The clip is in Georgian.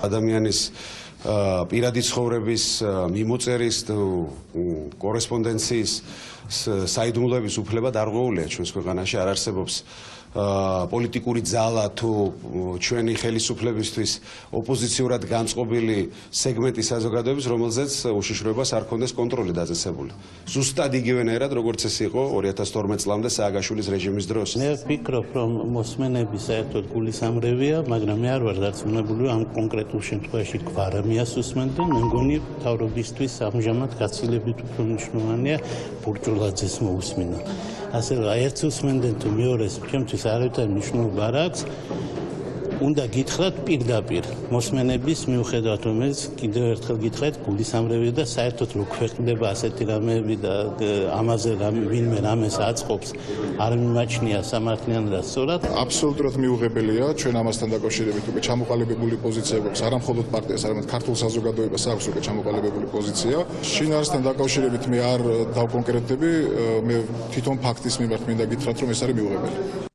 ადამიანის პირადი ცხოვრების მიმოწერის კორესპონდენციის საიდუმლოების უფლება დარღვეულია ჩვენს ქვეყანაში არ არსებობს პოლიტიკური ძალა თუ ჩვენი ხელისუფლებისთვის ოპოზიციურად განწყობილი სეგმენტი საზოგადოების რომელზეც უშიშროებას არ ქონდეს კონტროლი დაწესებული ზუსტად იგივენაირად როგორც ეს იყო 2012 წლამდე სააგაშვილის რეჟიმის დროს მე ვფიქრობ რომ მოსმენები საერთოდ გულისამრევია მაგრამ მე არ ვარ დარწმუნებული ამ კონკრეტულ შემთხვევაში გვარამიას უსმენდნენ მე მგონი მთავრობისთვის ამჟამად გაცილებით უფრო მნიშვნელოვანია ბურჭულაძეს მოусმინა ასე რომ ერთს უსმენდნენ თუ მეორეს ჩემთვის არავითარი მნიშვნელობა არ აქვს უნდა გითხრათ პირდაპირ მოსმენების მიუხედავად რომელიც კიდევ ერთხელ გითხრათ გულისამრევია და საერთოდ რო ქვეყნდება ასეთი რამეები და ამაზე ვინმე რამეს აწყობს არ მიმაჩნია სამართლიანი და სწორად აბსოლუტურად მიუღებელია ჩვენ ამასთან დაკავშირებით უკვე ჩამოყალიბებული პოზიცია გვაქვს არა მხოლოდ პარტიას არამედ ქართულ საზოგადოებას აქვს უკვე ჩამოყალიბებული პოზიცია შინაარსთან დაკავშირებით მე არ დავკონკრეტდები მე თვითონ ფაქტის მიმართ მინდა გითხრათ რომ ეს არის მიუღებელი